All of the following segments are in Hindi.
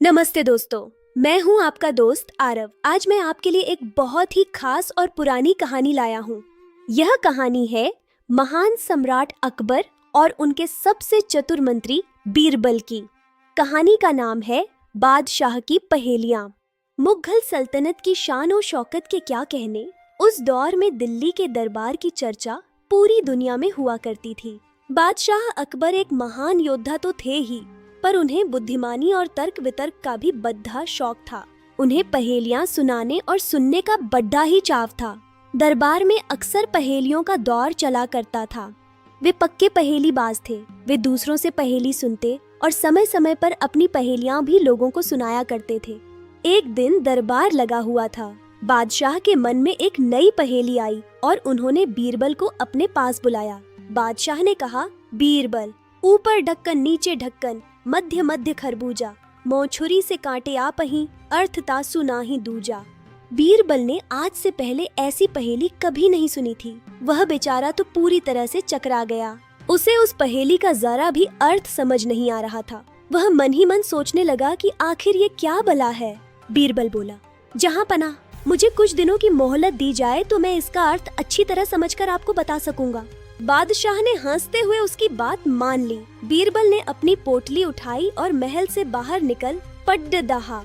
नमस्ते दोस्तों, मैं हूं आपका दोस्त आरव। आज मैं आपके लिए एक बहुत ही खास और पुरानी कहानी लाया हूं। यह कहानी है महान सम्राट अकबर और उनके सबसे चतुर मंत्री बीरबल की। कहानी का नाम है बादशाह की पहेलियां। मुगल सल्तनत की शान और शौकत के क्या कहने। उस दौर में दिल्ली के दरबार की चर्चा पूरी दुनिया में हुआ करती थी। बादशाह अकबर एक महान योद्धा तो थे ही, पर उन्हें बुद्धिमानी और तर्क वितर्क का भी बद्धा शौक था। उन्हें पहेलियां सुनाने और सुनने का बड़ा ही चाव था। दरबार में अक्सर पहेलियों का दौर चला करता था। वे पक्के पहेलीबाज थे। वे दूसरों से पहेली सुनते और समय समय पर अपनी पहेलियां भी लोगों को सुनाया करते थे। एक दिन दरबार लगा हुआ था। बादशाह के मन में एक नई पहेली आई और उन्होंने बीरबल को अपने पास बुलाया। बादशाह ने कहा, बीरबल, ऊपर ढक्कन नीचे ढक्कन, मध्य मध्य खरबूजा, मों छुरी से काटे आपहीं, अर्थ तासु नाही दूजा। बीरबल ने आज से पहले ऐसी पहेली कभी नहीं सुनी थी। वह बेचारा तो पूरी तरह से चकरा गया। उसे उस पहेली का जरा भी अर्थ समझ नहीं आ रहा था। वह मन ही मन सोचने लगा कि आखिर ये क्या बला है। बीरबल बोला, जहाँ पनाह, मुझे कुछ दिनों की मोहलत दी जाए तो मैं इसका अर्थ अच्छी तरह समझकर आपको बता सकूंगा। बादशाह ने हंसते हुए उसकी बात मान ली। बीरबल ने अपनी पोटली उठाई और महल से बाहर निकल पड्ड दहा।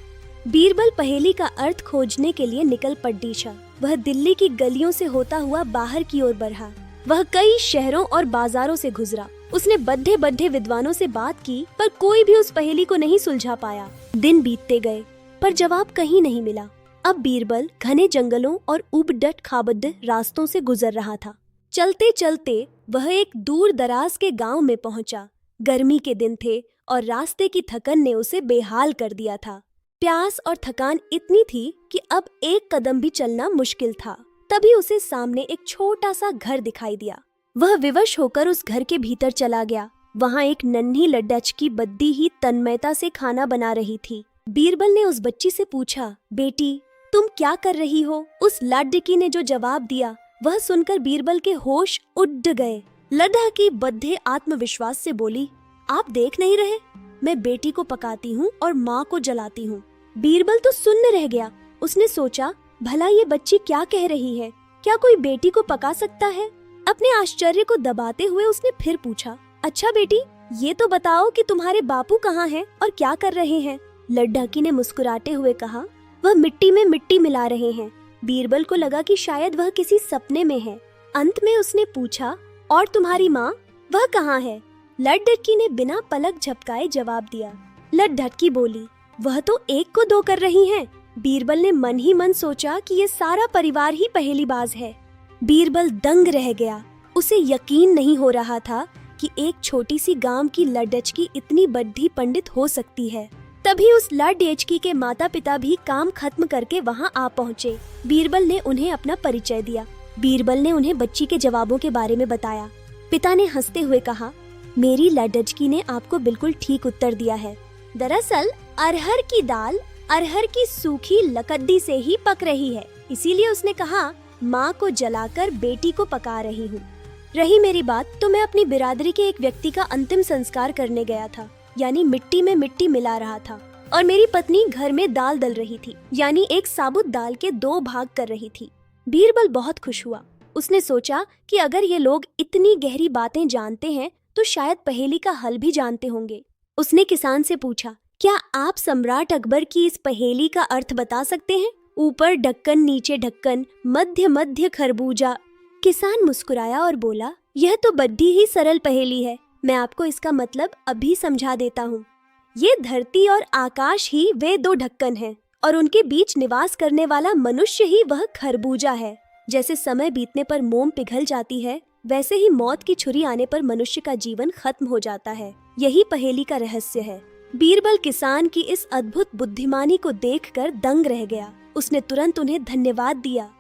बीरबल पहेली का अर्थ खोजने के लिए निकल पड्डीशा। वह दिल्ली की गलियों से होता हुआ बाहर की ओर बढ़ा। वह कई शहरों और बाजारों से गुजरा। उसने बड्ढे बड्ढे विद्वानों से बात की, पर कोई भी उस पहेली को नहीं सुलझा पाया। दिन बीतते गए, पर जवाब कहीं नहीं मिला। अब बीरबल घने जंगलों और उबडट खाबद्द रास्तों से गुजर रहा था। चलते चलते वह एक दूर दराज के गांव में पहुंचा। गर्मी के दिन थे और रास्ते की थकन ने उसे बेहाल कर दिया था। प्यास और थकान इतनी थी कि अब एक कदम भी चलना मुश्किल था। तभी उसे सामने एक छोटा सा घर दिखाई दिया। वह विवश होकर उस घर के भीतर चला गया। वहां एक नन्ही लड्डचकी बद्दी ही तन्मयता से खाना बना रही थी। बीरबल ने उस बच्ची से पूछा, बेटी, तुम क्या कर रही हो? उस लाडकी ने जो जवाब दिया, वह सुनकर बीरबल के होश उड़ गए। लड्ढकी बद्धे आत्मविश्वास से बोली, आप देख नहीं रहे? मैं बेटी को पकाती हूँ और माँ को जलाती हूँ। बीरबल तो सुन्न रह गया। उसने सोचा, भला ये बच्ची क्या कह रही है? क्या कोई बेटी को पका सकता है? अपने आश्चर्य को दबाते हुए उसने फिर पूछा, अच्छा बेटी, ये तो बताओ कि तुम्हारे बापू कहाँ हैं और क्या कर रहे हैं? लड्ढकी ने मुस्कुराते हुए कहा, वह मिट्टी में मिट्टी मिला रहे हैं। बीरबल को लगा कि शायद वह किसी सपने में है। अंत में उसने पूछा, और तुम्हारी माँ, वह कहाँ है? लड्ढकी ने बिना पलक झपकाए जवाब दिया। लड्ढकी बोली, वह तो एक को दो कर रही हैं। बीरबल ने मन ही मन सोचा कि ये सारा परिवार ही पहेलीबाज है। बीरबल दंग रह गया। उसे यकीन नहीं हो रहा था कि एक छोटी सी गांव की लड्ढकी इतनी बड़ी पंडित हो सकती है। तभी उस लड्ढकी के माता पिता भी काम खत्म करके वहां आ पहुँचे। बीरबल ने उन्हें अपना परिचय दिया। बीरबल ने उन्हें बच्ची के जवाबों के बारे में बताया। पिता ने हंसते हुए कहा, मेरी लड्ढकी ने आपको बिल्कुल ठीक उत्तर दिया है। दरअसल अरहर की दाल अरहर की सूखी लकड़ी से ही पक रही है, इसीलिए उसने कहा, माँ को जलाकर बेटी को पका रही हूँ। रही मेरी बात, तो मैं अपनी बिरादरी के एक व्यक्ति का अंतिम संस्कार करने गया था, यानी मिट्टी में मिट्टी मिला रहा था, और मेरी पत्नी घर में दाल दल रही थी, यानी एक साबुत दाल के 2 भाग कर रही थी। बीरबल बहुत खुश हुआ। उसने सोचा कि अगर ये लोग इतनी गहरी बातें जानते हैं तो शायद पहेली का हल भी जानते होंगे। उसने किसान से पूछा, क्या आप सम्राट अकबर की इस पहेली का अर्थ बता सकते हैं? ऊपर ढक्कन नीचे ढक्कन, मध्य मध्य खरबूजा। किसान मुस्कुराया और बोला, यह तो बड़ी ही सरल पहेली है। मैं आपको इसका मतलब अभी समझा देता हूँ। ये धरती और आकाश ही वे 2 ढक्कन हैं, और उनके बीच निवास करने वाला मनुष्य ही वह खरबूजा है। जैसे समय बीतने पर मोम पिघल जाती है, वैसे ही मौत की छुरी आने पर मनुष्य का जीवन खत्म हो जाता है। यही पहेली का रहस्य है। बीरबल किसान की इस अद्भुत बुद्धिमानी को देखकर दंग रह गया। उसने तुरंत उन्हें धन्यवाद दिया।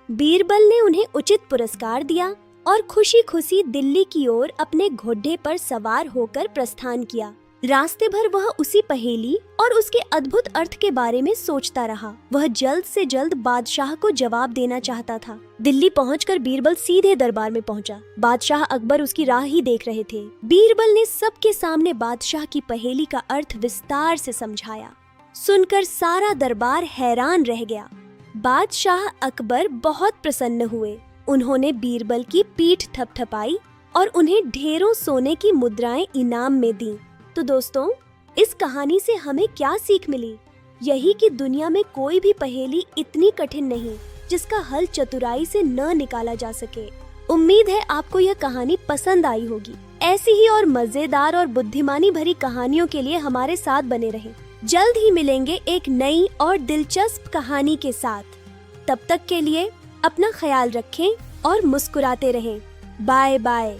बीरबल ने उन्हें उचित पुरस्कार दिया और खुशी खुशी दिल्ली की ओर अपने घोड़े पर सवार होकर प्रस्थान किया। रास्ते भर वह उसी पहेली और उसके अद्भुत अर्थ के बारे में सोचता रहा। वह जल्द से जल्द बादशाह को जवाब देना चाहता था। दिल्ली पहुंचकर बीरबल सीधे दरबार में पहुंचा। बादशाह अकबर उसकी राह ही देख रहे थे। बीरबल ने सबके सामने बादशाह की पहेली का अर्थ विस्तार से समझाया। सुनकर सारा दरबार हैरान रह गया। बादशाह अकबर बहुत प्रसन्न हुए। उन्होंने बीरबल की पीठ थपथपाई और उन्हें ढेरों सोने की मुद्राएं इनाम में दी। तो दोस्तों, इस कहानी से हमें क्या सीख मिली? यही कि दुनिया में कोई भी पहेली इतनी कठिन नहीं जिसका हल चतुराई से न निकाला जा सके। उम्मीद है आपको यह कहानी पसंद आई होगी। ऐसी ही और मजेदार और बुद्धिमानी भरी कहानियों के लिए हमारे साथ बने रहें। जल्द ही मिलेंगे एक नई और दिलचस्प कहानी के साथ। तब तक के लिए अपना ख्याल रखें और मुस्कुराते रहें। Bye bye.